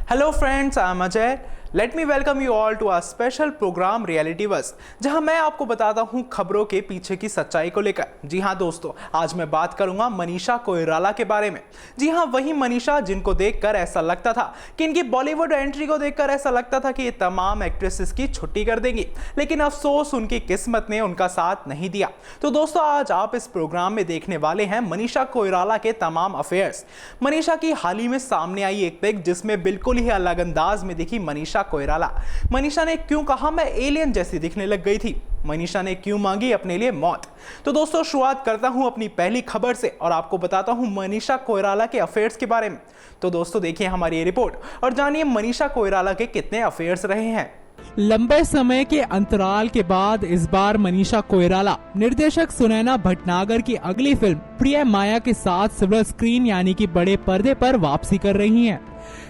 Hello friends, I am Ajay. Let me welcome you all to our special program Reality Buzz, जहां मैं आपको बताता हूं खबरों के पीछे की सच्चाई को लेकर। जी हां दोस्तों, आज मैं बात करूंगा मनीषा कोइराला के बारे में। जी हां, वही मनीषा जिनको देखकर ऐसा लगता था कि इनकी बॉलीवुड एंट्री को देखकर ऐसा लगता था कि ये तमाम एक्ट्रेसेस की छुट्टी कर देंगी, लेकिन अफसोस उनकी किस्मत ने उनका साथ नहीं दिया। तो दोस्तों, आज आप इस प्रोग्राम में देखने वाले हैं मनीषा कोइराला के तमाम अफेयर्स। मनीषा की हाल ही में सामने आई एक पिक जिसमें बिल्कुल ही अलग अंदाज में दिखी मनीषा कोइराला। मनीषा ने क्यों कहा मैं एलियन जैसी दिखने लग गई थी? मनीषा ने क्यों मांगी अपने लिए मौत? तो दोस्तों, शुरुआत करता हूं अपनी पहली खबर से और आपको बताता हूं मनीषा कोइराला के अफेयर्स के बारे में। तो दोस्तों, देखिए हमारी ये रिपोर्ट और जानिए मनीषा कोइराला के कितने अफेयर्स रहे हैं। लंबे समय के अंतराल के बाद इस बार मनीषा कोइराला निर्देशक सुनैना भटनागर की अगली फिल्म प्रिय माया के साथ सिल्वर स्क्रीन यानी कि बड़े पर्दे पर वापसी कर रही हैं।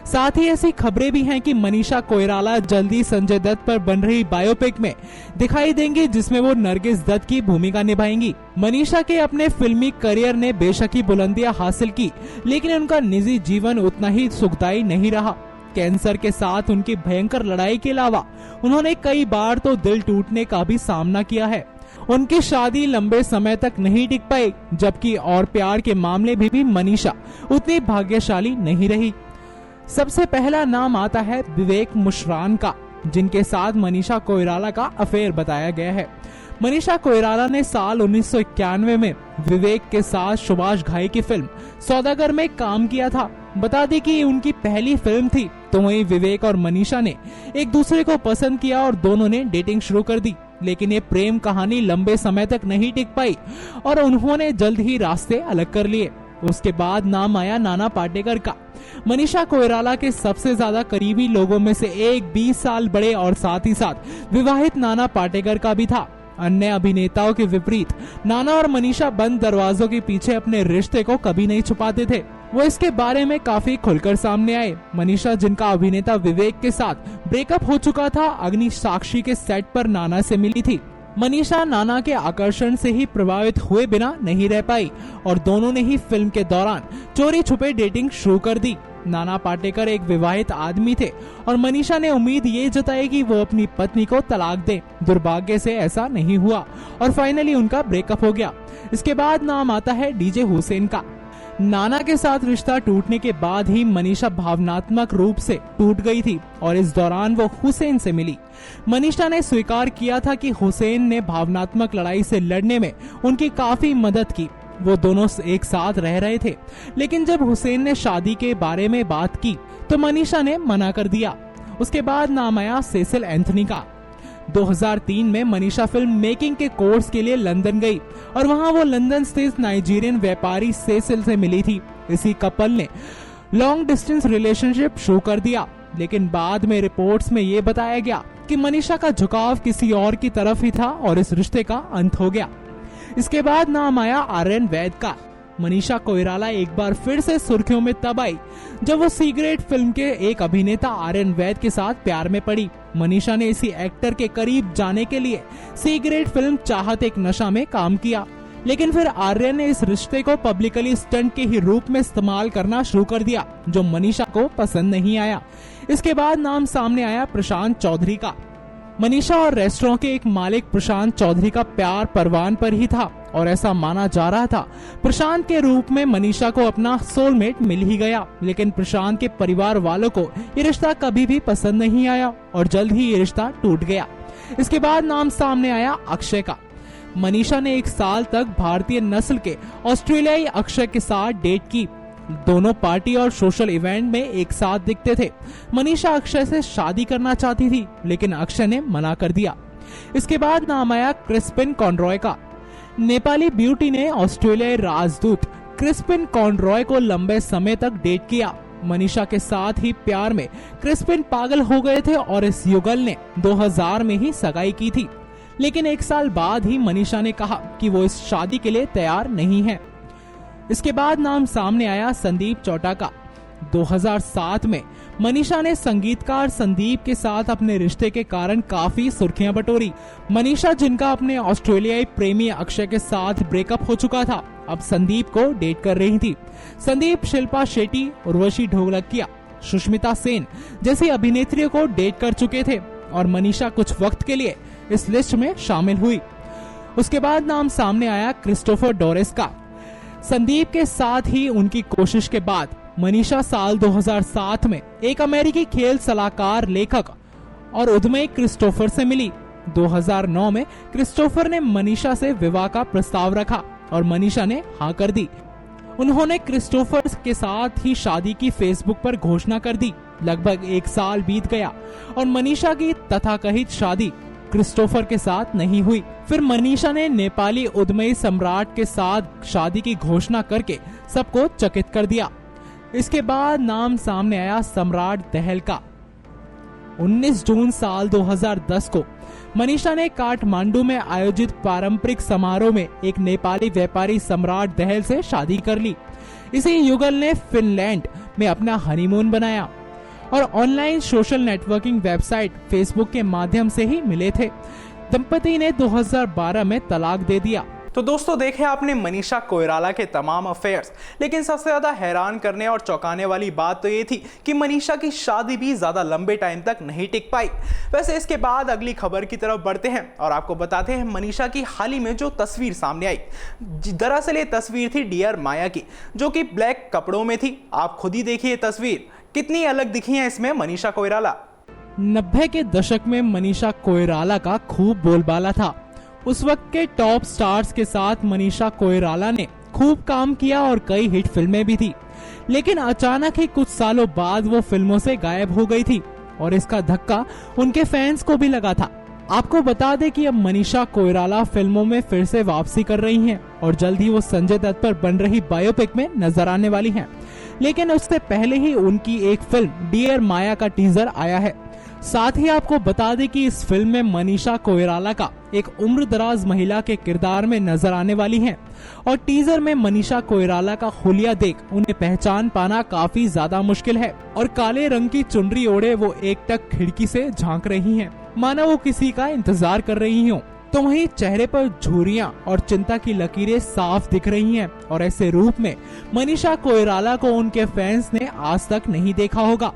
साथ ही ऐसी खबरें भी हैं कि मनीषा कोइराला जल्दी संजय दत्त पर बन रही बायोपिक में दिखाई देंगी, जिसमें वो नरगिस दत्त की भूमिका निभाएंगी। मनीषा के अपने फिल्मी करियर ने बेशक ही बुलंदियां हासिल की, लेकिन उनका निजी जीवन उतना ही सुखदायी नहीं रहा। कैंसर के साथ उनकी भयंकर लड़ाई के अलावा उन्होंने कई बार तो दिल टूटने का भी सामना किया है। उनकी शादी लंबे समय तक नहीं टिक पाई, जबकि और प्यार के मामले में भी मनीषा उतनी भाग्यशाली नहीं रही। सबसे पहला नाम आता है विवेक मुशरान का, जिनके साथ मनीषा कोइराला का अफेयर बताया गया है। मनीषा कोइराला ने साल 1991 में विवेक के साथ सुभाष घाई की फिल्म सौदागर में काम किया था। बता दें कि उनकी पहली फिल्म थी। तो वहीं विवेक और मनीषा ने एक दूसरे को पसंद किया और दोनों ने डेटिंग शुरू कर दी, लेकिन ये प्रेम कहानी लंबे समय तक नहीं टिक पाई और उन्होंने जल्द ही रास्ते अलग कर लिए। उसके बाद नाम आया नाना पाटेकर का। मनीषा कोइराला के सबसे ज्यादा करीबी लोगों में से एक 20 साल बड़े और साथ ही साथ विवाहित नाना पाटेकर का भी था। अन्य अभिनेताओं के विपरीत नाना और मनीषा बंद दरवाजों के पीछे अपने रिश्ते को कभी नहीं छुपाते थे। वो इसके बारे में काफी खुलकर सामने आए। मनीषा, जिनका अभिनेता विवेक के साथ ब्रेकअप हो चुका था, अग्नि साक्षी के सेट पर नाना से मिली थी। मनीषा नाना के आकर्षण से ही प्रभावित हुए बिना नहीं रह पाई और दोनों ने ही फिल्म के दौरान चोरी छुपे डेटिंग शुरू कर दी। नाना पाटेकर एक विवाहित आदमी थे और मनीषा ने उम्मीद ये जताई कि वो अपनी पत्नी को तलाक दें। दुर्भाग्य से ऐसा नहीं हुआ और फाइनली उनका ब्रेकअप हो गया। इसके बाद नाम आता है डीजे हुसैन का। नाना के साथ रिश्ता टूटने के बाद ही मनीषा भावनात्मक रूप से टूट गई थी और इस दौरान वो हुसैन से मिली। मनीषा ने स्वीकार किया था कि हुसैन ने भावनात्मक लड़ाई से लड़ने में उनकी काफी मदद की। वो दोनों एक साथ रह रहे थे, लेकिन जब हुसैन ने शादी के बारे में बात की तो मनीषा ने मना कर दिया। उसके बाद नाम आया सेसिल एंथनी का। 2003 में मनीषा फिल्म मेकिंग के कोर्स के लिए लंदन गई और वहां वो लंदन स्थित नाइजीरियन व्यापारी सेसिल से मिली थी। इसी कपल ने लॉन्ग डिस्टेंस रिलेशनशिप शुरू कर दिया, लेकिन बाद में रिपोर्ट्स में ये बताया गया कि मनीषा का झुकाव किसी और की तरफ ही था और इस रिश्ते का अंत हो गया। इसके बाद नाम आया आर्यन वैद का। मनीषा कोइराला एक बार फिर से सुर्खियों में तब आई जब वो सी ग्रेड फिल्म के एक अभिनेता आर्यन वैद के साथ प्यार में पड़ी। मनीषा ने इसी एक्टर के करीब जाने के लिए सी ग्रेड फिल्म चाहत एक नशा में काम किया, लेकिन फिर आर्यन ने इस रिश्ते को पब्लिकली स्टंट के ही रूप में इस्तेमाल करना शुरू कर दिया, जो मनीषा को पसंद नहीं आया। इसके बाद नाम सामने आया प्रशांत चौधरी का। मनीषा और रेस्टोरेंट के एक मालिक प्रशांत चौधरी का प्यार परवान पर ही था और ऐसा माना जा रहा था प्रशांत के रूप में मनीषा को अपना सोलमेट मिल ही गया। लेकिन प्रशांत के परिवार वालों को ये रिश्ता कभी भी पसंद नहीं आया और जल्द ही ये रिश्ता टूट गया। इसके बाद नाम सामने आया अक्षय का। मनीषा ने 1 साल तक भारतीय नस्ल के ऑस्ट्रेलियाई अक्षय के साथ डेट की। दोनों पार्टी और सोशल इवेंट में एक साथ दिखते थे। मनीषा अक्षय से शादी करना चाहती थी, लेकिन अक्षय ने मना कर दिया। इसके बाद नाम आया क्रिस्पिन कॉनरॉय का। नेपाली ब्यूटी ने ऑस्ट्रेलियाई राजदूत क्रिस्पिन कॉनरॉय को लंबे समय तक डेट किया। मनीषा के साथ ही प्यार में क्रिस्पिन पागल हो गए थे और इस युगल ने 2000 में ही सगाई की थी, लेकिन 1 साल बाद ही मनीषा ने कहा कि वो इस शादी के लिए तैयार नहीं है। इसके बाद नाम सामने आया संदीप चौटा का। 2007 में मनीषा ने संगीतकार संदीप के साथ अपने रिश्ते के कारण काफी सुर्खियां बटोरी। मनीषा, जिनका अपने ऑस्ट्रेलियाई प्रेमी अक्षय के साथ ब्रेकअप हो चुका था, अब संदीप को डेट कर रही थी। संदीप शिल्पा शेट्टी, उर्वशी ढोलकिया, सुष्मिता सेन जैसी अभिनेत्रियों को डेट कर चुके थे और मनीषा कुछ वक्त के लिए इस लिस्ट में शामिल हुई। उसके बाद नाम सामने आया क्रिस्टोफर डोरेस का। संदीप के साथ ही उनकी कोशिश के बाद मनीषा साल 2007 में एक अमेरिकी खेल सलाहकार, लेखक और उद्यमी क्रिस्टोफर से मिली। 2009 में क्रिस्टोफर ने मनीषा से विवाह का प्रस्ताव रखा और मनीषा ने हाँ कर दी। उन्होंने क्रिस्टोफर के साथ ही शादी की फेसबुक पर घोषणा कर दी। लगभग 1 साल बीत गया और मनीषा की तथाकथित शादी क्रिस्टोफर के साथ नहीं हुई। फिर मनीषा ने नेपाली उद्यमी सम्राट के साथ शादी की घोषणा करके सबको चकित कर दिया। इसके बाद नाम सामने आया सम्राट दहल का। 19 जून साल 2010 को मनीषा ने काठमांडू में आयोजित पारंपरिक समारोह में एक नेपाली व्यापारी सम्राट दहल से शादी कर ली। इसी युगल ने फिनलैंड में अपना हनीमून बनाया और online social networking website Facebook के माध्यम से ही मिले थे। दंपति ने 2012 में तलाक दे दिया। तो दोस्तों, देखे आपने मनीषा कोइराला के तमाम अफेयर्स, लेकिन सबसे ज्यादा हैरान करने और चौंकाने वाली बात तो ये थी कि मनीषा की शादी भी ज्यादा लंबे टाइम तक नहीं टिक पाई। वैसे इसके बाद अगली खबर की तरफ बढ़ते हैं और आपको बताते हैं मनीषा की हाल ही में जो तस्वीर सामने आई। दरअसल ये तस्वीर थी डियर माया की, जो कि ब्लैक कपड़ों में थी। आप खुद ही देखिए तस्वीर, कितनी अलग दिखी है इसमें मनीषा कोइराला। 90 के दशक में मनीषा कोइराला का खूब बोलबाला था। उस वक्त के टॉप स्टार्स के साथ मनीषा कोइराला ने खूब काम किया और कई हिट फिल्में भी थी, लेकिन अचानक ही कुछ सालों बाद वो फिल्मों से गायब हो गई थी और इसका धक्का उनके फैंस को भी लगा था। आपको बता दें कि अब मनीषा कोइराला फिल्मों में फिर से वापसी कर रही हैं और जल्द ही वो संजय दत्त पर बन रही बायोपिक में नजर आने वाली हैं। लेकिन उससे पहले ही उनकी एक फिल्म डियर माया का टीजर आया है। साथ ही आपको बता दें कि इस फिल्म में मनीषा कोइराला का एक उम्रदराज महिला के किरदार में नजर आने वाली हैं और टीजर में मनीषा कोइराला का हुलिया देख उन्हें पहचान पाना काफी ज्यादा मुश्किल है और काले रंग की चुनरी ओढ़े वो एकटक खिड़की से झांक रही हैं, मानो वो किसी का इंतजार कर रही हों। तो वहीं चेहरे पर झुर्रियां और चिंता की लकीरें साफ दिख रही हैं और ऐसे रूप में मनीषा कोइराला को उनके फैंस ने आज तक नहीं देखा होगा।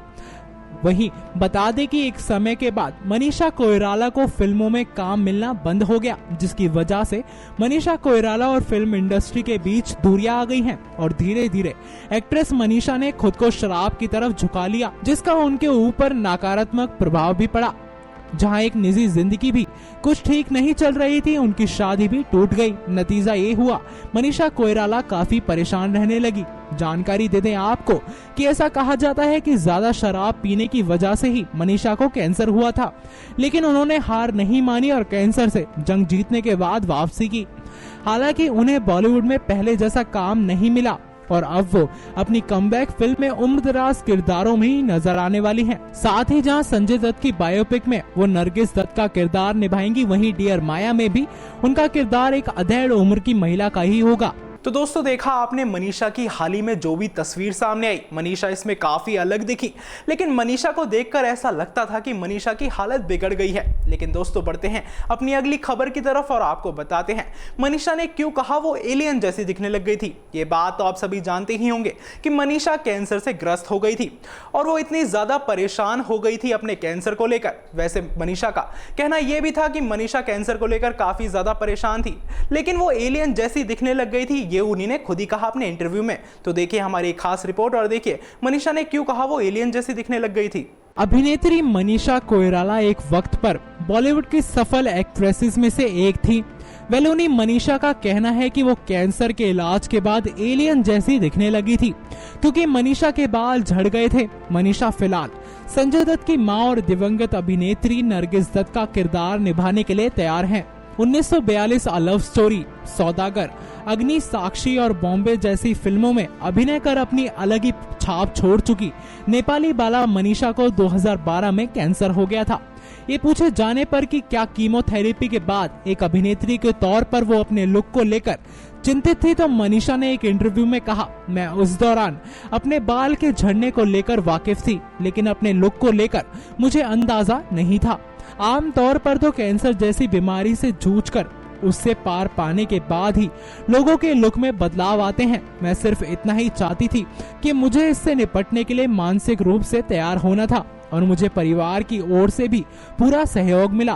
वहीं बता दें कि एक समय के बाद मनीषा कोइराला को फिल्मों में काम मिलना बंद हो गया, जिसकी वजह से मनीषा कोइराला और फिल्म इंडस्ट्री के बीच दूरियां आ गई हैं और धीरे धीरे एक्ट्रेस मनीषा ने खुद को शराब की तरफ झुका लिया, जिसका उनके ऊपर नकारात्मक प्रभाव भी पड़ा। जहां एक निजी जिंदगी भी कुछ ठीक नहीं चल रही थी, उनकी शादी भी टूट गई। नतीजा ये हुआ मनीषा कोइराला काफी परेशान रहने लगी। जानकारी दे दें आपको कि ऐसा कहा जाता है कि ज्यादा शराब पीने की वजह से ही मनीषा को कैंसर हुआ था, लेकिन उन्होंने हार नहीं मानी और कैंसर से जंग जीतने के बाद वापसी की। हालांकि उन्हें बॉलीवुड में पहले जैसा काम नहीं मिला और अब वो अपनी कमबैक फिल्म में उम्रदराज किरदारों में ही नजर आने वाली हैं। साथ ही जहां संजय दत्त की बायोपिक में वो नरगिस दत्त का किरदार निभाएंगी, वहीं डियर माया में भी उनका किरदार एक अधेड़ उम्र की महिला का ही होगा। तो दोस्तों, देखा आपने मनीषा की हाल ही में जो भी तस्वीर सामने आई। मनीषा इसमें काफी अलग दिखी, लेकिन मनीषा को देखकर ऐसा लगता था कि मनीषा की हालत बिगड़ गई है। लेकिन दोस्तों, बढ़ते हैं अपनी अगली खबर की तरफ और आपको बताते हैं मनीषा ने क्यों कहा वो एलियन जैसी दिखने लग गई थी। ये बात तो आप सभी जानते ही होंगे कि मनीषा कैंसर से ग्रस्त हो गई थी और वो इतनी ज्यादा परेशान हो गई थी अपने कैंसर को लेकर। वैसे मनीषा का कहना यह भी था कि मनीषा कैंसर को लेकर काफी ज्यादा परेशान थी, लेकिन वो एलियन जैसी दिखने लग गई थी, ये उन्हीं ने खुद ही कहा अपने इंटरव्यू में। तो देखिए हमारी खास रिपोर्ट और देखिए मनीषा ने क्यों कहा वो एलियन जैसी दिखने लग गई थी। अभिनेत्री मनीषा कोइराला एक वक्त पर बॉलीवुड की सफल एक्ट्रेसेस में से एक थी। वेलोनी मनीषा का कहना है कि वो कैंसर के इलाज के बाद एलियन जैसी दिखने लगी थी, क्योंकि मनीषा के बाल झड़ गए थे। मनीषा फिलहाल संजय दत्त की मां और दिवंगत अभिनेत्री नरगिस दत्त का किरदार निभाने के लिए तैयार हैं। 1942 अ लव स्टोरी, सौदागर, अग्नि, साक्षी और बॉम्बे जैसी फिल्मों में अभिनय कर अपनी अलग ही छाप छोड़ चुकी नेपाली बाला मनीषा को 2012 में कैंसर हो गया था। ये पूछे जाने पर कि क्या कीमोथेरेपी के बाद एक अभिनेत्री के तौर पर वो अपने लुक को लेकर चिंतित थी, तो मनीषा ने एक इंटरव्यू में कहा, मैं उस दौरान अपने बाल के झड़ने को लेकर वाकिफ थी, लेकिन अपने लुक को लेकर मुझे अंदाजा नहीं था। आमतौर पर तो कैंसर जैसी बीमारी से जूझकर उससे पार पाने के बाद ही लोगों के लुक में बदलाव आते हैं। मैं सिर्फ इतना ही चाहती थी कि मुझे इससे निपटने के लिए मानसिक रूप से तैयार होना था और मुझे परिवार की ओर से भी पूरा सहयोग मिला।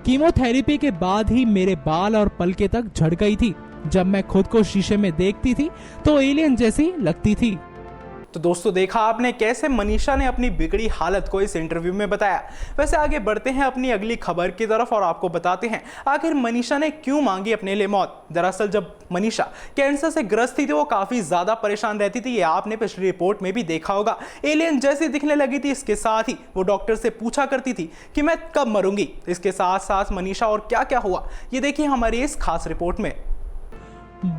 कीमोथेरेपी के बाद ही मेरे बाल और पलके तक झड़ गई थी। जब मैं खुद को शीशे में देखती थी तो एलियन जैसी लगती थी। तो दोस्तों देखा आपने कैसे मनीषा ने अपनी बिगड़ी हालत को इस इंटरव्यू में बताया। वैसे आगे बढ़ते हैं अपनी अगली खबर की तरफ और आपको बताते हैं आखिर मनीषा ने क्यों मांगी अपने लिए मौत। दरअसल जब मनीषा कैंसर से ग्रस्त थी तो वो काफी ज्यादा परेशान रहती थी। ये आपने पिछली रिपोर्ट में भी देखा होगा। एलियन जैसी दिखने लगी थी। इसके साथ ही वो डॉक्टर से पूछा करती थी कि मैं कब मरूंगी। इसके साथ साथ मनीषा और क्या क्या हुआ ये देखिए हमारी इस खास रिपोर्ट में।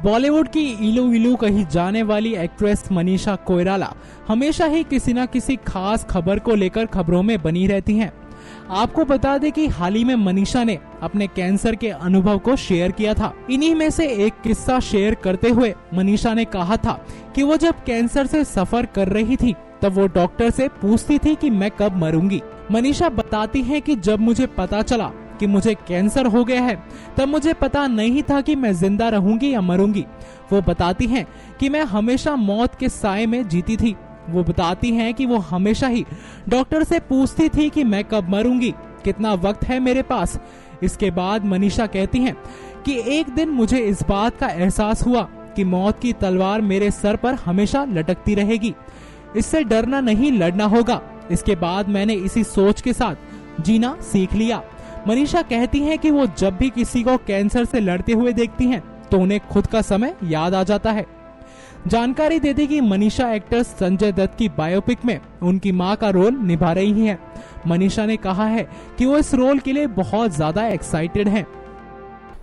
बॉलीवुड की इलू इलू कही जाने वाली एक्ट्रेस मनीषा कोइराला हमेशा ही किसी न किसी खास खबर को लेकर खबरों में बनी रहती हैं। आपको बता दें कि हाल ही में मनीषा ने अपने कैंसर के अनुभव को शेयर किया था। इन्हीं में से एक किस्सा शेयर करते हुए मनीषा ने कहा था कि वो जब कैंसर से सफर कर रही थी तब वो डॉक्टर से पूछती थी कि मैं कब मरूंगी। मनीषा बताती है कि जब मुझे पता चला कि मुझे कैंसर हो गया है तब मुझे पता नहीं था कि मैं जिंदा रहूंगी या मरूंगी। वो बताती हैं कि मैं हमेशा मौत के साए में जीती थी। वो बताती हैं कि वो हमेशा ही डॉक्टर से पूछती थी कि मैं कब मरूंगी, कितना वक्त है मेरे पास। इसके बाद मनीषा कहती हैं कि एक दिन मुझे इस बात का एहसास हुआ कि मौत की तलवार मेरे सर पर हमेशा लटकती रहेगी। इससे डरना नहीं, लड़ना होगा। इसके बाद मैंने इसी सोच के साथ जीना सीख लिया। मनीषा कहती हैं कि वो जब भी किसी को कैंसर से लड़ते हुए देखती हैं तो उन्हें खुद का समय याद आ जाता है। जानकारी देती कि मनीषा एक्टर संजय दत्त की बायोपिक में उनकी मां का रोल निभा रही हैं। मनीषा ने कहा है कि वो इस रोल के लिए बहुत ज्यादा एक्साइटेड हैं।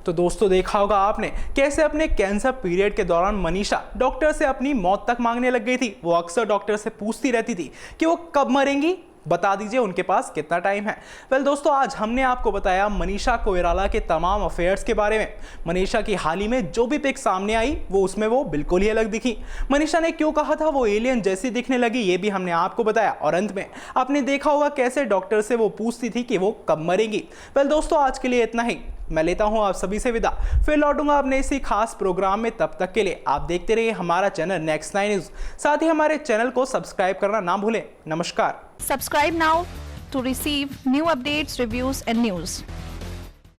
तो दोस्तों देखा होगा आपने कैसे अपने कैंसर पीरियड के दौरान मनीषा डॉक्टर से अपनी मौत तक मांगने लग गई थी। वो अक्सर डॉक्टर से पूछती रहती थी कि वो कब मरेंगी, बता दीजिए उनके पास कितना टाइम है। वेल दोस्तों आज हमने आपको बताया मनीषा कोइराला के तमाम अफेयर्स के बारे में। मनीषा की हाल ही में जो भी पिक सामने आई वो उसमें वो बिल्कुल ही अलग दिखी। मनीषा ने क्यों कहा था वो एलियन जैसी दिखने लगी ये भी हमने आपको बताया। और अंत में आपने देखा होगा कैसे डॉक्टर से वो पूछती थी कि वो कब मरेंगी। वेल दोस्तों आज के लिए इतना ही। मैं लेता हूं आप सभी से विदा, फिर लौटूंगा अपने इसी खास प्रोग्राम में। तब तक के लिए आप देखते रहिए हमारा चैनल नेक्स्ट 9 न्यूज। साथ ही हमारे चैनल को सब्सक्राइब करना ना भूलें। नमस्कार। Subscribe now to receive new updates, reviews and news.